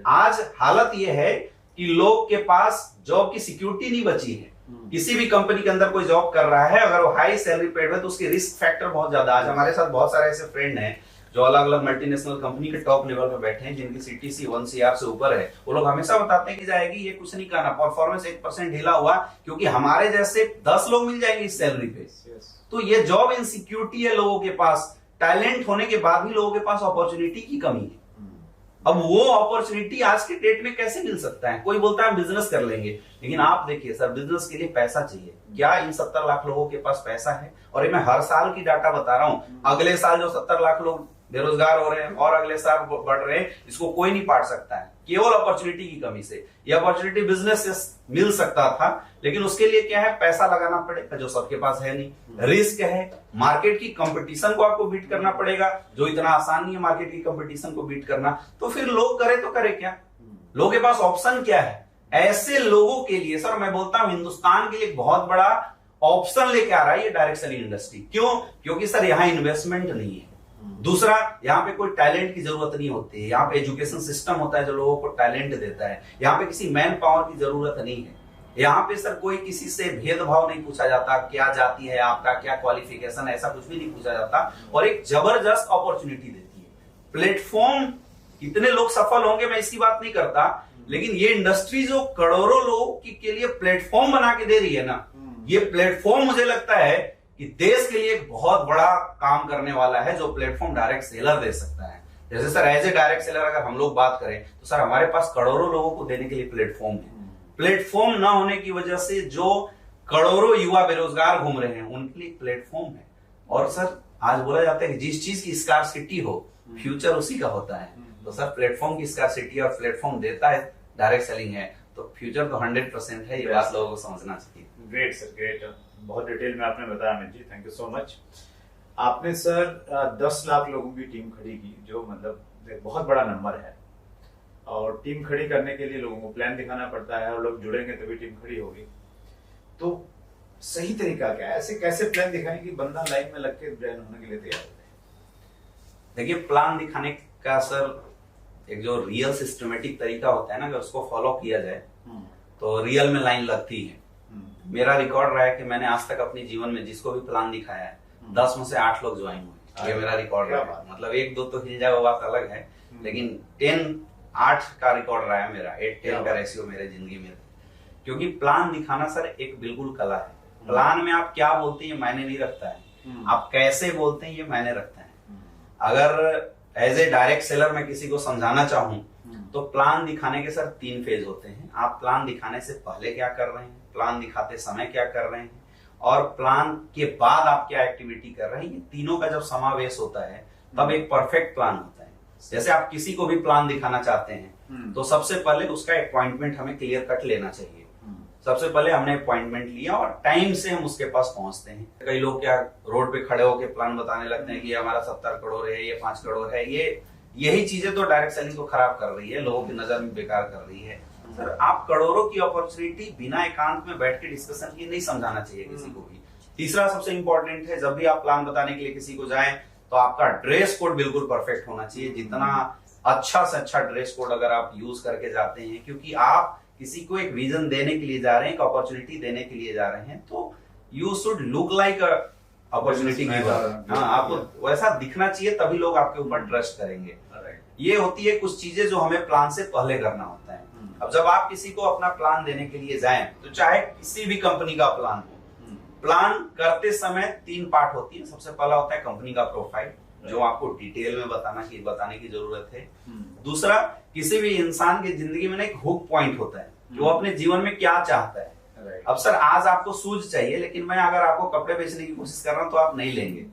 आज हालत यह है कि लोग के पास जॉब की सिक्योरिटी नहीं बची है। किसी भी कंपनी के अंदर कोई जॉब कर रहा है, अगर वो हाई सैलरी पेड है तो उसकी रिस्क फैक्टर बहुत ज्यादा। आज हमारे साथ बहुत सारे ऐसे फ्रेंड हैं जो अलग अलग मल्टीनेशनल कंपनी के टॉप लेवल पे बैठे हैं, जिनकी सीटीसी 1 CR से ऊपर है। वो लोग हमेशा बताते हैं कि जाएगी, ये कुछ नहीं करना, परफॉर्मेंस 1% ढीला हुआ क्योंकि हमारे जैसे 10 लोग मिल जाएंगे इस सैलरी पे। तो ये जॉब इनसिक्योरिटी है लोगों के पास। टैलेंट होने के बाद भी लोगों के पास अपॉर्चुनिटी की कमी है। अब वो अपॉर्चुनिटी आज के डेट में कैसे मिल सकता है? कोई बोलता है बिजनेस कर लेंगे, लेकिन आप देखिए सर, बिजनेस के लिए पैसा चाहिए। क्या इन 70 लाख लोगों के पास पैसा है? और ये मैं हर साल की डाटा बता रहा हूं। अगले साल जो 70 लाख लोग बेरोजगार हो रहे हैं और अगले साल बढ़ रहे हैं, इसको कोई नहीं पाट सकता है, केवल अपॉर्चुनिटी की कमी से। यह अपॉर्चुनिटी बिजनेस से मिल सकता था, लेकिन उसके लिए क्या है? पैसा लगाना पड़ेगा, जो सबके पास है नहीं। रिस्क है, मार्केट की कंपटीशन को आपको बीट करना पड़ेगा, जो इतना आसान नहीं है मार्केट की कंपटीशन को बीट करना। तो फिर लोग करे तो करे क्या? लोगों के पास ऑप्शन क्या है? ऐसे लोगों के लिए सर मैं बोलता हूं हिंदुस्तान के लिए बहुत बड़ा ऑप्शन लेके आ रहा है ये डायरेक्ट सेलिंग इंडस्ट्री। क्यों? क्योंकि सर यहाँ इन्वेस्टमेंट नहीं है। दूसरा, यहाँ पे कोई टैलेंट की जरूरत नहीं होती है। यहाँ पे एजुकेशन सिस्टम होता है जो लोगों को टैलेंट देता है। यहाँ पे किसी मैन पावर की जरूरत नहीं है। यहाँ पे सर कोई किसी से भेदभाव नहीं पूछा जाता, क्या जाति है आपका, क्या क्वालिफिकेशन है, ऐसा कुछ भी नहीं पूछा जाता। और एक जबरदस्त अपॉर्चुनिटी देती है। प्लेटफॉर्म, कितने लोग सफल होंगे मैं इसकी बात नहीं करता, लेकिन ये इंडस्ट्री जो करोड़ों लोगों के लिए प्लेटफॉर्म बना के दे रही है ना, ये प्लेटफॉर्म मुझे लगता है कि देश के लिए एक बहुत बड़ा काम करने वाला है, जो प्लेटफॉर्म डायरेक्ट सेलर दे सकता है। जैसे sir as a direct seller अगर हम लोग बात करें तो सर हमारे पास करोड़ों लोगों को देने के लिए प्लेटफॉर्म है। प्लेटफॉर्म ना होने की वजह से जो करोड़ों युवा बेरोजगार घूम रहे हैं उनके लिए प्लेटफॉर्म है। और सर आज बोला जाता है कि जिस चीज की स्कार्सिटी हो फ्यूचर उसी का होता है। तो सर प्लेटफॉर्म की स्कार्सिटी और प्लेटफॉर्म देता है डायरेक्ट सेलिंग है, तो फ्यूचर तो 100% है। ये बात लोगों को समझना चाहिए। ग्रेट सर, ग्रेट, बहुत डिटेल में आपने बताया Amit ji, thank you so much. आपने सर 10 लाख लोगों की टीम खड़ी की, जो मतलब एक बहुत बड़ा नंबर है। और टीम खड़ी करने के लिए लोगों को प्लान दिखाना पड़ता है, और लोग जुड़ेंगे तभी टीम खड़ी होगी। तो सही तरीका क्या है? ऐसे कैसे प्लान दिखाएं कि बंदा लाइन में लग के ज्वाइन होने के लिए तैयार हो? देखिए, प्लान दिखाने का सर एक जो रियल सिस्टमेटिक तरीका होता है ना, अगर उसको फॉलो किया जाए तो रियल में लाइन लगती है। मेरा रिकॉर्ड रहा है कि मैंने आज तक अपने जीवन में जिसको भी प्लान दिखाया है 10 में से 8 लोग ज्वाइन हुए। ये मेरा रिकॉर्ड रहा है। मतलब 1-2 तो हिल जाए वो बात अलग है, लेकिन 10-8 का रिकॉर्ड रहा है मेरा। 8-10 का रेशियो मेरे जिंदगी में। क्योंकि प्लान दिखाना सर एक बिल्कुल कला है। प्लान में आप क्या बोलते हैं ये मायने नहीं रखता है, आप कैसे बोलते हैं ये मायने रखता है। अगर एज ए डायरेक्ट सेलर मैं किसी को समझाना चाहूं तो प्लान दिखाने के सर 3 फेज होते हैं। आप प्लान दिखाने से पहले क्या कर रहे हैं, प्लान दिखाते समय क्या कर रहे हैं, और प्लान के बाद आप क्या एक्टिविटी कर रहे हैं, ये तीनों का जब समावेश होता है तब एक परफेक्ट प्लान होता है। जैसे आप किसी को भी प्लान दिखाना चाहते हैं तो सबसे पहले उसका अपॉइंटमेंट हमें क्लियर कट लेना चाहिए। सबसे पहले हमने अपॉइंटमेंट लिया और टाइम से हम उसके पास पहुंचते हैं। कई लोग क्या रोड पे खड़े होकर प्लान बताने लगते हैं कि हमारा 70 करोड़ है, ये 5 करोड़ है। यही चीजें तो डायरेक्ट सेलिंग को खराब कर रही है, लोगों की नजर में बेकार कर रही है। सर आप करोड़ों की अपॉर्चुनिटी बिना एकांत में बैठ के डिस्कशन किए नहीं समझाना चाहिए किसी को भी। तीसरा सबसे इंपॉर्टेंट है, जब भी आप प्लान बताने के लिए किसी को जाएं तो आपका ड्रेस कोड बिल्कुल परफेक्ट होना चाहिए। जितना अच्छा से अच्छा ड्रेस कोड अगर आप यूज करके जाते हैं, क्योंकि आप किसी को एक विजन देने के लिए जा रहे हैं, एक अपॉर्चुनिटी देने के लिए जा रहे हैं, तो you should look like opportunity giver. हाँ, आपको वैसा दिखना चाहिए, तभी लोग आपके ऊपर ट्रस्ट करेंगे। ये होती है कुछ चीजें जो हमें प्लान से पहले करना होता है। अब जब आप किसी को अपना प्लान देने के लिए जाएं, तो चाहे किसी भी कंपनी का प्लान हो, प्लान करते समय 3 पार्ट होती है। सबसे पहला होता है कंपनी का प्रोफाइल, जो आपको डिटेल में बताने की जरूरत है। दूसरा, किसी भी इंसान की जिंदगी में एक हुक पॉइंट होता है, जो अपने जीवन में क्या चाहता है। अब सर आज आपको शूज चाहिए, लेकिन मैं अगर आपको कपड़े बेचने की कोशिश कर रहा हूं तो आप नहीं लेंगे।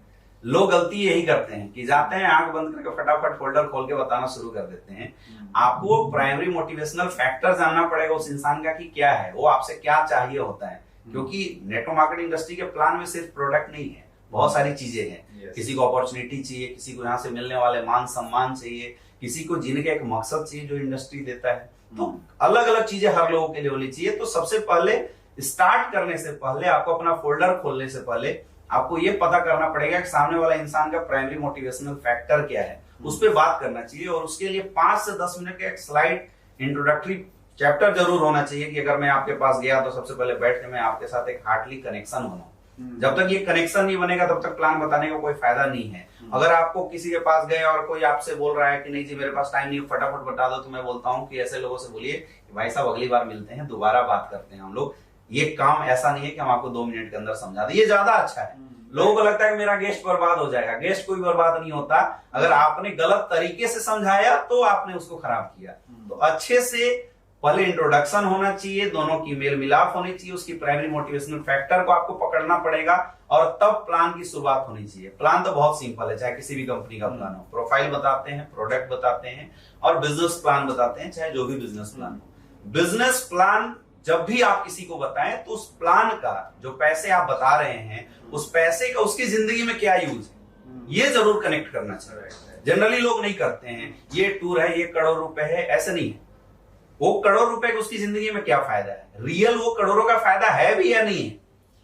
लोग गलती यही करते हैं कि जाते हैं, आंख बंद करके फटाफट फोल्डर खोल के बताना शुरू कर देते हैं। आपको प्राइमरी मोटिवेशनल फैक्टर जानना पड़ेगा उस इंसान का कि क्या है, वो आपसे क्या चाहिए होता है। क्योंकि नेटवर्क मार्केटिंग इंडस्ट्री के प्लान में सिर्फ प्रोडक्ट नहीं है, बहुत सारी चीजें हैं। किसी को अपॉर्चुनिटी चाहिए, किसी को यहाँ से मिलने वाले मान सम्मान चाहिए, किसी को जीने का एक मकसद चाहिए जो इंडस्ट्री देता है। तो अलग अलग चीजें हर लोगों के लिए होनी चाहिए। तो सबसे पहले स्टार्ट करने से पहले, आपको अपना फोल्डर खोलने से पहले आपको ये पता करना पड़ेगा कि सामने वाला इंसान का प्राइमरी मोटिवेशनल फैक्टर क्या है, उस पर बात करना चाहिए। और उसके लिए 5 से 10 मिनट का एक स्लाइड इंट्रोडक्टरी चैप्टर जरूर होना चाहिए कि अगर मैं आपके पास गया तो सबसे पहले बैठ के मैं आपके साथ एक हार्टली कनेक्शन बनाऊं। जब तक ये कनेक्शन नहीं बनेगा तब तक प्लान बताने का कोई फायदा नहीं है। अगर आपको किसी के पास गए और कोई आपसे बोल रहा है कि नहीं जी मेरे पास टाइम नहीं, फटाफट बता दो, तो मैं बोलता हूँ कि ऐसे लोगों से बोलिए कि भाई साहब अगली बार मिलते हैं, दोबारा बात करते हैं हम लोग। ये काम ऐसा नहीं है कि हम आपको 2 मिनट के अंदर समझा दें, ये ज्यादा अच्छा है। लोगों को लगता है कि मेरा गेस्ट बर्बाद हो जाएगा। गेस्ट कोई बर्बाद नहीं होता, अगर आपने गलत तरीके से समझाया तो आपने उसको खराब किया। तो अच्छे से पहले इंट्रोडक्शन होना चाहिए, दोनों की मेल मिलाप होनी चाहिए, उसकी प्राइमरी मोटिवेशनल फैक्टर को आपको पकड़ना पड़ेगा और तब प्लान की शुरुआत होनी चाहिए। प्लान तो बहुत सिंपल है, चाहे किसी भी कंपनी का प्लान हो। प्रोफाइल बताते हैं, प्रोडक्ट बताते हैं और बिजनेस प्लान बताते हैं, चाहे जो भी बिजनेस प्लान हो। बिजनेस प्लान जब भी आप किसी को बताएं तो उस प्लान का जो पैसे आप बता रहे हैं, उस पैसे का उसकी जिंदगी में क्या यूज है, ये जरूर कनेक्ट करना चाहिए। जनरली लोग नहीं करते हैं, ये टूर है, ये करोड़ रुपए है, ऐसे नहीं है। वो करोड़ रुपए का उसकी जिंदगी में क्या फायदा है, रियल वो करोड़ों का फायदा है भी या नहीं है।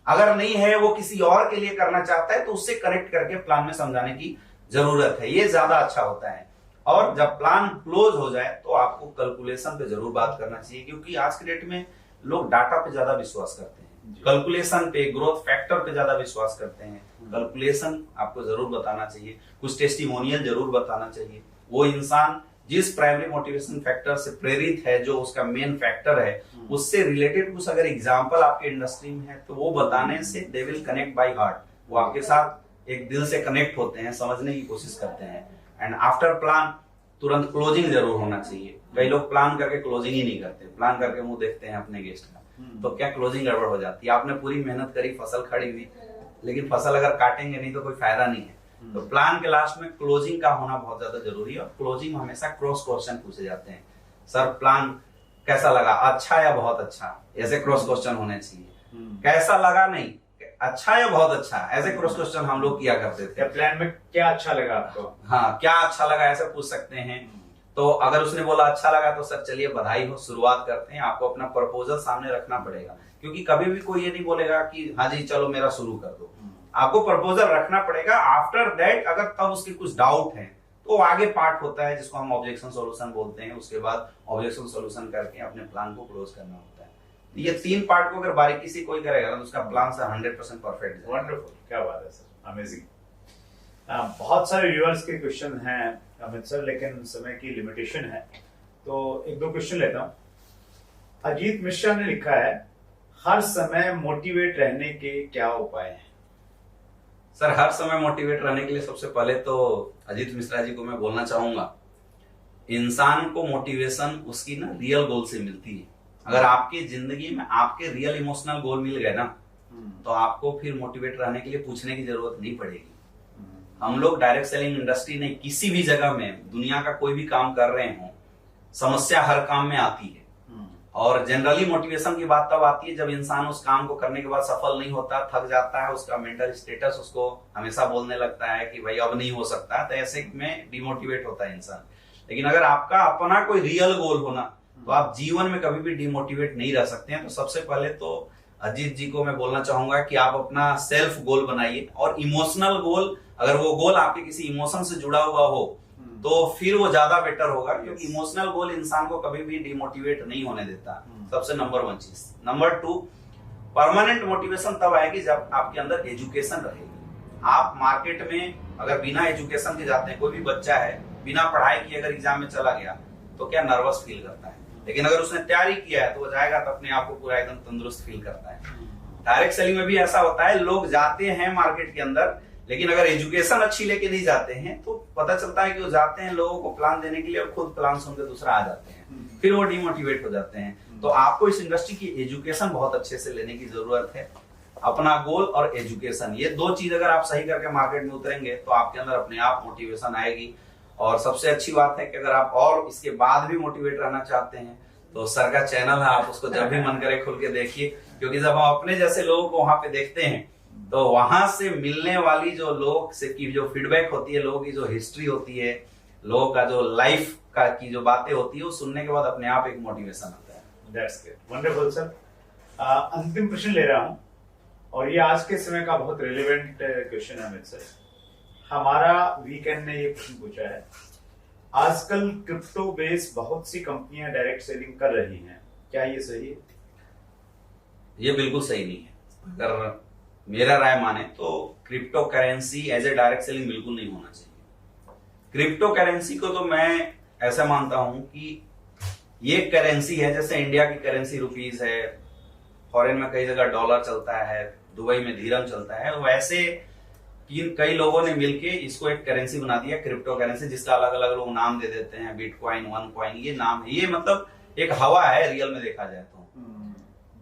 अगर नहीं है, वो किसी और के लिए करना चाहता है, तो उससे कनेक्ट करके प्लान में समझाने की जरूरत है। ये ज्यादा अच्छा होता है। और जब प्लान क्लोज हो जाए तो आपको कैलकुलेशन पे जरूर बात करना चाहिए, क्योंकि आज के डेट में लोग डाटा पे ज्यादा विश्वास करते हैं, कैलकुलेशन पे, ग्रोथ फैक्टर पे ज्यादा विश्वास करते हैं। कैलकुलेशन आपको जरूर बताना चाहिए, कुछ टेस्टिमोनियल जरूर बताना चाहिए। वो इंसान जिस प्राइमरी मोटिवेशन फैक्टर से प्रेरित है, जो उसका मेन फैक्टर है, उससे रिलेटेड कुछ अगर एग्जांपल आपके इंडस्ट्री में है तो वो बताने से they will connect by heart. वो आपके साथ एक दिल से कनेक्ट होते हैं, समझने की कोशिश करते हैं। एंड आफ्टर प्लान तुरंत क्लोजिंग जरूर होना चाहिए। कई लोग प्लान करके क्लोजिंग ही नहीं करते, प्लान करके मुंह देखते हैं अपने गेस्ट का, तो क्या क्लोजिंग गड़बड़ हो जाती है। आपने पूरी मेहनत करी, फसल खड़ी हुई, लेकिन फसल अगर काटेंगे नहीं तो कोई फायदा नहीं है। तो प्लान के लास्ट में क्लोजिंग का होना बहुत ज्यादा जरूरी है। और क्लोजिंग में हमेशा क्रॉस क्वेश्चन पूछे जाते हैं, सर प्लान कैसा लगा, अच्छा या बहुत अच्छा, ऐसे क्रॉस क्वेश्चन होने चाहिए। कैसा लगा नहीं, अच्छा या बहुत अच्छा, ऐसे क्रॉस क्वेश्चन हम लोग किया करते थे। प्लान में क्या अच्छा लगा आपको, हाँ क्या अच्छा लगा, ऐसे पूछ सकते हैं। तो अगर उसने बोला अच्छा लगा तो सर चलिए बधाई हो, शुरुआत करते हैं। आपको अपना प्रपोजल सामने रखना पड़ेगा, क्योंकि कभी भी कोई ये नहीं बोलेगा कि हाँ जी चलो मेरा शुरू कर दो। आपको प्रपोजल रखना पड़ेगा। आफ्टर दैट अगर तब उसके कुछ डाउट है तो आगे पार्ट होता है जिसको हम ऑब्जेक्शन सॉल्यूशन बोलते हैं। उसके बाद ऑब्जेक्शन सॉल्यूशन करके अपने प्लान को क्लोज करना होता है। ये 3 पार्ट को अगर बारीकी से कोई करेगा तो उसका प्लान से 100% परफेक्ट। वंडरफुल, क्या बात है सर, अमेजिंग। बहुत सारे व्यूअर्स के क्वेश्चन हैं अमित सर, लेकिन समय की लिमिटेशन है, तो 1-2 क्वेश्चन लेता हूँ। अजीत मिश्रा ने लिखा है, हर समय मोटिवेट रहने के क्या उपाय हैं? सर हर समय मोटिवेट रहने के लिए सबसे पहले तो अजीत मिश्रा जी को मैं बोलना चाहूंगा, इंसान को मोटिवेशन उसकी ना रियल गोल से मिलती है। अगर आपकी जिंदगी में आपके रियल इमोशनल गोल मिल गए ना, तो आपको फिर मोटिवेट रहने के लिए पूछने की जरूरत नहीं पड़ेगी। हम लोग डायरेक्ट सेलिंग इंडस्ट्री ने किसी भी जगह में दुनिया का कोई भी काम कर रहे हो, समस्या हर काम में आती है। और जनरली मोटिवेशन की बात तब आती है जब इंसान उस काम को करने के बाद सफल नहीं होता, थक जाता है, उसका मेंटल स्टेटस उसको हमेशा बोलने लगता है कि भाई अब नहीं हो सकता, तो ऐसे में डिमोटिवेट होता है इंसान। लेकिन अगर आपका अपना कोई रियल गोल होना तो आप जीवन में कभी भी डिमोटिवेट नहीं रह सकते हैं। तो सबसे पहले तो अजीत जी को मैं बोलना चाहूंगा कि आप अपना सेल्फ गोल बनाइए, और इमोशनल गोल, अगर वो गोल आपके किसी इमोशन से जुड़ा हुआ हो तो फिर वो ज्यादा बेटर होगा, क्योंकि इमोशनल गोल इंसान को कभी भी डिमोटिवेट नहीं होने देता। सबसे नंबर 1 चीज। नंबर 2, परमानेंट मोटिवेशन तब आएगी जब आपके अंदर एजुकेशन रहेगी। आप मार्केट में अगर बिना एजुकेशन के जाते हैं, कोई भी बच्चा है बिना पढ़ाई किए अगर एग्जाम में चला गया तो क्या नर्वस फील करता है, लेकिन अगर उसने तैयारी किया है तो वो जाएगा तो अपने आप को पूरा एकदम तंदुरुस्त फील करता है। डायरेक्ट सेलिंग में भी ऐसा होता है, लोग जाते हैं मार्केट के अंदर, लेकिन अगर एजुकेशन अच्छी लेके नहीं जाते हैं तो पता चलता है कि वो जाते हैं लोगों को प्लान देने के लिए और खुद प्लान सुनकर दूसरा आ जाते हैं, फिर वो डिमोटिवेट हो जाते हैं। तो आपको इस इंडस्ट्री की एजुकेशन बहुत अच्छे से लेने की जरूरत है। अपना गोल और एजुकेशन, ये 2 चीज अगर आप सही करके मार्केट में उतरेंगे तो आपके अंदर अपने आप मोटिवेशन आएगी। और सबसे अच्छी बात है कि अगर आप और इसके बाद भी मोटिवेट रहना चाहते हैं तो सर का चैनल है, आप उसको जब भी मन करे खुल के देखिए, क्योंकि जब हम अपने जैसे लोगों को वहां पे देखते हैं तो वहां से मिलने वाली जो लोग से की जो फीडबैक होती है, लोगों की जो हिस्ट्री होती है, लोगों का जो लाइफ का की जो बातें होती है, वो सुनने के बाद अपने आप एक मोटिवेशन आता है। That's great, wonderful sir. अंतिम प्रश्न ले रहा हूं, और ये आज के समय का बहुत रिलेवेंट क्वेश्चन है अमित सर। हमारा वीकेंड ने ये प्रश्न पूछा है, आजकल क्रिप्टो बेस बहुत सी कंपनियां डायरेक्ट सेलिंग कर रही हैं, क्या ये सही है? ये बिल्कुल सही नहीं है। अगर मेरा राय माने तो cryptocurrency as a direct selling बिल्कुल नहीं होना चाहिए। क्रिप्टो करेंसी को तो मैं ऐसा मानता हूं कि ये करेंसी है, जैसे इंडिया की करेंसी रुपीस है, फॉरेन में कई जगह डॉलर चलता है, दुबई में धीरम चलता है, वैसे कई लोगों ने मिलके इसको एक करेंसी बना दिया, क्रिप्टो करेंसी, जिसका अलग अलग लोग नाम दे देते हैं, बिटकॉइन, वन कॉइन, ये नाम है। ये मतलब एक हवा है रियल में देखा जाए तो।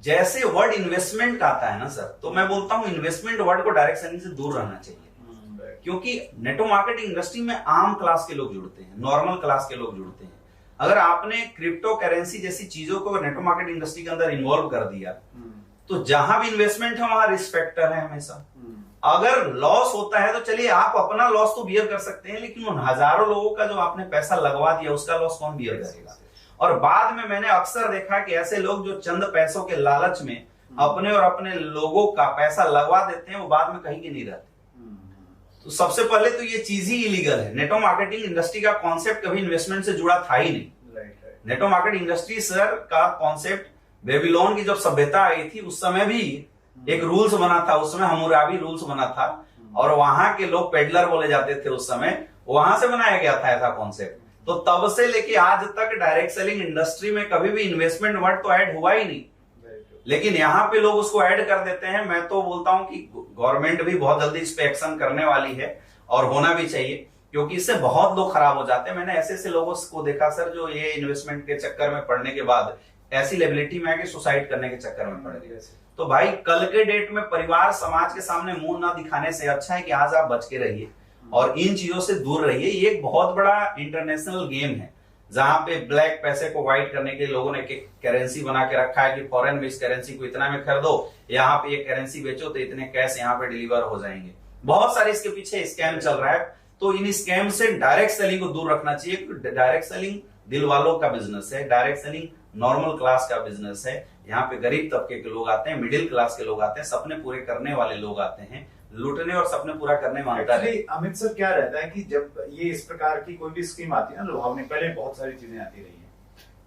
जैसे वर्ड इन्वेस्टमेंट का आता है ना सर, तो मैं बोलता हूं इन्वेस्टमेंट वर्ड को डायरेक्ट सेलिंग से दूर रहना चाहिए, क्योंकि नेटवर्क मार्केटिंग इंडस्ट्री में आम क्लास के लोग जुड़ते हैं, नॉर्मल क्लास के लोग जुड़ते हैं। अगर आपने क्रिप्टो करेंसी जैसी चीजों को नेटवर्क मार्केटिंग इंडस्ट्री के अंदर इन्वॉल्व कर दिया तो जहां भी इन्वेस्टमेंट है वहां रिस्क फैक्टर है हमेशा। अगर लॉस होता है तो चलिए आप अपना लॉस तो बियर कर सकते हैं, लेकिन उन हजारों लोगों का जो आपने पैसा लगवा दिया उसका लॉस कौन बियर करेगा? और बाद में मैंने अक्सर देखा कि ऐसे लोग जो चंद पैसों के लालच में अपने और अपने लोगों का पैसा लगवा देते हैं, वो बाद में कहीं के नहीं रहते। तो सबसे पहले तो ये चीज ही इलीगल है। नेटवर्क मार्केटिंग इंडस्ट्री का कॉन्सेप्ट कभी इन्वेस्टमेंट से जुड़ा था ही नहीं। नेटवर्क मार्केटिंग इंडस्ट्री सर का कॉन्सेप्ट बेबीलोन की जब सभ्यता आई थी उस समय भी एक रूल्स बना था, उस समय हम्मुराबी रूल्स बना था, और वहां के लोग पेडलर बोले जाते थे उस समय, वहां से बनाया गया था ऐसा कॉन्सेप्ट। तो तब से लेके आज तक डायरेक्ट सेलिंग इंडस्ट्री में कभी भी इन्वेस्टमेंट वर्ड तो ऐड हुआ ही नहीं, लेकिन यहाँ पे लोग उसको ऐड कर देते हैं। मैं तो बोलता हूं कि गवर्नमेंट भी बहुत जल्दी इस पे एक्शन करने वाली है, और होना भी चाहिए, क्योंकि इससे बहुत लोग खराब हो जाते हैं। मैंने ऐसे ऐसे लोगों को देखा सर जो ये इन्वेस्टमेंट के चक्कर में पड़ने के बाद ऐसी लेबिलिटी में आके सुसाइड करने के चक्कर में पड़ गए। तो भाई कल के डेट में परिवार समाज के सामने मुंह ना दिखाने से अच्छा है कि आज आप बच के रहिए और इन चीजों से दूर रहिए। ये एक बहुत बड़ा इंटरनेशनल गेम है जहां पे ब्लैक पैसे को व्हाइट करने के लिए लोगों ने एक करेंसी बना के रखा है कि फॉरेन में इस करेंसी को इतना में खरीदो, यहाँ पे ये करेंसी बेचो तो इतने कैश यहाँ पे डिलीवर हो जाएंगे। बहुत सारे इसके पीछे स्कैम चल रहा है। तो इन स्कैम से डायरेक्ट सेलिंग को दूर रखना चाहिए। डायरेक्ट सेलिंग दिल वालों का बिजनेस है, डायरेक्ट सेलिंग नॉर्मल क्लास का बिजनेस है। यहाँ पे गरीब तबके के लोग आते हैं, मिडिल क्लास के लोग आते हैं, सपने पूरे करने वाले लोग आते हैं। लूटने और सपने पूरा करने मांगता है। अमित सर क्या रहता है कि जब ये इस प्रकार की कोई भी स्कीम आती है ना, लुभावनी, पहले बहुत सारी चीजें आती रही हैं,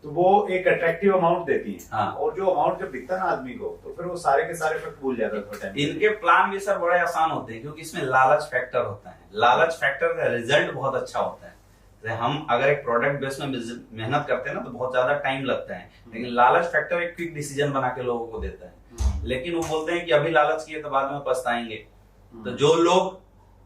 तो वो एक अट्रैक्टिव अमाउंट देती है। हाँ। और जो अमाउंट जब दिखता ना आदमी को, तो फिर वो सारे के सारे फैक्ट भूल जाता है। इनके प्लान भी सर बड़े आसान होते हैं, क्योंकि इसमें लालच फैक्टर होता है। लालच फैक्टर का रिजल्ट बहुत अच्छा होता है। हम अगर एक प्रोडक्ट बेस में मेहनत करते हैं ना तो बहुत ज्यादा टाइम लगता है, लेकिन लालच फैक्टर एक क्विक डिसीजन बना के लोगों को देता है। लेकिन वो बोलते हैं कि अभी लालच किए तो बाद में पछताएंगे। तो जो लोग,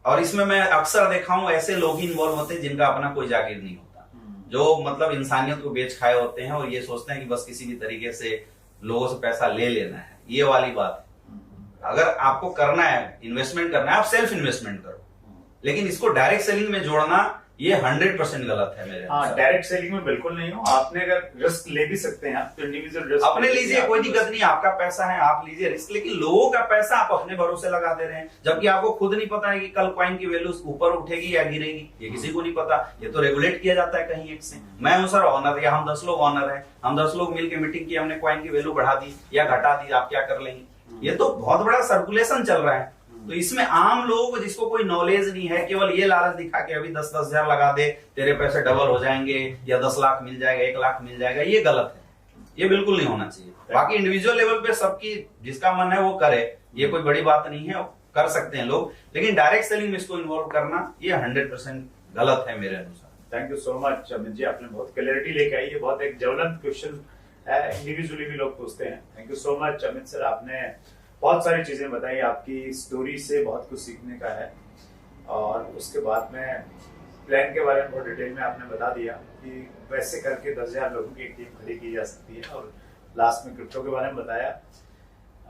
और इसमें मैं अक्सर देखा हूं ऐसे लोग ही इन्वॉल्व होते हैं जिनका अपना कोई जागीर नहीं होता, जो मतलब इंसानियत को बेच खाए होते हैं और ये सोचते हैं कि बस किसी भी तरीके से लोगों से पैसा ले लेना है। ये वाली बात है। अगर आपको करना है, इन्वेस्टमेंट करना है, आप सेल्फ इन्वेस्टमेंट करो, लेकिन इसको डायरेक्ट सेलिंग में जोड़ना ये 100% गलत है मेरे। हाँ, डायरेक्ट सेलिंग में बिल्कुल नहीं हो। आपने अगर रिस्क ले भी सकते हैं आप, तो इंडिविजुअल रिस्क अपने लीजिए, कोई दिक्कत नहीं, आपका पैसा है, आप लीजिए रिस्क, लेकिन लोगों का पैसा आप अपने भरोसे लगा दे रहे हैं, जबकि आपको खुद नहीं पता है कि कल कॉइन की वैल्यू ऊपर उठेगी या गिरेगी, ये किसी को नहीं पता। ये तो रेगुलेट किया जाता है कहीं एक से। मैं हूं सर ऑनर, या हम 10 लोग ऑनर है, हम 10 लोग मिलकर मीटिंग की, हमने कॉइन की वैल्यू बढ़ा दी या घटा दी, आप क्या कर लेंगे? ये तो बहुत बड़ा सर्कुलेशन चल रहा है। तो इसमें आम लोग जिसको कोई नॉलेज नहीं है, केवल ये लालच दिखा के अभी 10-10 हजार लगा दे, तेरे पैसे डबल हो जाएंगे, या 10 लाख मिल जाएगा, 1 लाख मिल जाएगा, ये गलत है, ये बिल्कुल नहीं होना चाहिए। बाकी इंडिविजुअल लेवल पे सबकी जिसका मन है वो करे, ये कोई बड़ी बात नहीं है, कर सकते हैं लोग, लेकिन डायरेक्ट सेलिंग में इसको इन्वॉल्व करना ये 100% गलत है मेरे अनुसार। Thank you so much Amit ji, आपने बहुत क्लैरिटी लेके आई है। बहुत एक ज्वलंत क्वेश्चन है, इंडिविजुअली भी लोग पूछते हैं। Thank you so much Amit sir, आपने बहुत सारी चीजें बताई, आपकी स्टोरी से बहुत कुछ सीखने का है। और उसके बाद में प्लान के बारे में बहुत डिटेल में आपने बता दिया कि वैसे करके 10,000 लोगों की एक टीम खड़ी की जा सकती है, और लास्ट में क्रिप्टो के बारे में बताया।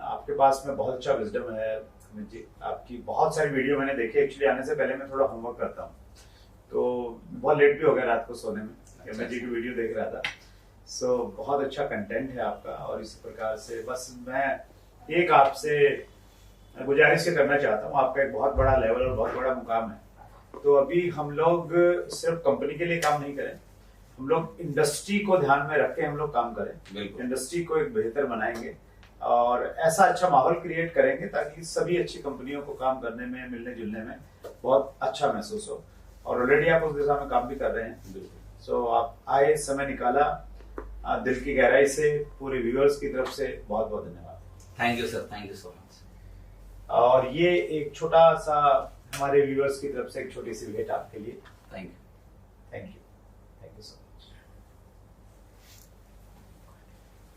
आपके पास में बहुत अच्छा विजडम है अमित जी, आपकी बहुत सारी वीडियो मैंने देखी। एक्चुअली आने से पहले मैं थोड़ा होमवर्क करता हूँ, तो बहुत लेट भी हो गया रात को सोने में, अमित जी की वीडियो देख रहा था। सो बहुत अच्छा कंटेंट है आपका, और इसी प्रकार से बस मैं एक आपसे गुजारिश करना चाहता हूँ। आपका एक बहुत बड़ा लेवल और बहुत बड़ा मुकाम है, तो अभी हम लोग सिर्फ कंपनी के लिए काम नहीं करें, हम लोग इंडस्ट्री को ध्यान में रख के हम लोग काम करें, इंडस्ट्री को एक बेहतर बनाएंगे और ऐसा अच्छा माहौल क्रिएट करेंगे ताकि सभी अच्छी कंपनियों को काम करने में, मिलने जुलने में बहुत अच्छा महसूस हो। और ऑलरेडी आप उस दिशा में काम भी कर रहे हैं। सो आप आए, समय निकाला, दिल की गहराई से पूरे व्यूअर्स की तरफ से बहुत बहुत धन्यवाद। Thank you sir, thank you so much. और ये एक छोटा सा हमारे व्यूअर्स की तरफ से एक छोटी सी भेंट आपके लिए। Thank you, thank you, thank you so much.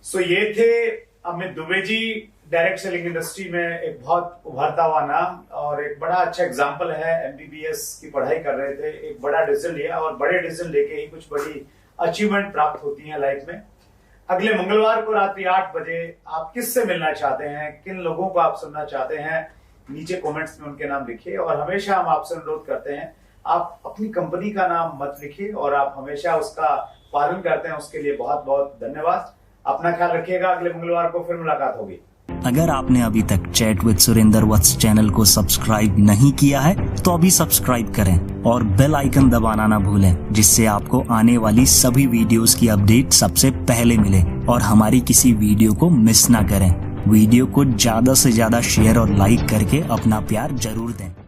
So ये थे Amit Dubey ji, direct selling industry में एक बहुत उभरता हुआ नाम, और एक बड़ा अच्छा एग्जांपल है। MBBS की पढ़ाई कर रहे थे, एक बड़ा डिसीजन लिया, और बड़े डिसीजन लेके ही कुछ बड़ी अचीवमेंट प्राप्त होती है लाइफ में। अगले मंगलवार को रात्रि 8 बजे आप किससे मिलना चाहते हैं, किन लोगों को आप सुनना चाहते हैं, नीचे कमेंट्स में उनके नाम लिखिए। और हमेशा हम आपसे अनुरोध करते हैं, आप अपनी कंपनी का नाम मत लिखिए, और आप हमेशा उसका पालन करते हैं, उसके लिए बहुत बहुत धन्यवाद। अपना ख्याल रखिएगा, अगले मंगलवार को फिर मुलाकात होगी। अगर आपने अभी तक chat with Surendra Vats channel को सब्सक्राइब नहीं किया है तो अभी सब्सक्राइब करें और बेल आइकन दबाना ना भूलें, जिससे आपको आने वाली सभी वीडियोस की अपडेट सबसे पहले मिले और हमारी किसी वीडियो को मिस ना करें। वीडियो को ज्यादा से ज्यादा शेयर और लाइक करके अपना प्यार जरूर दें।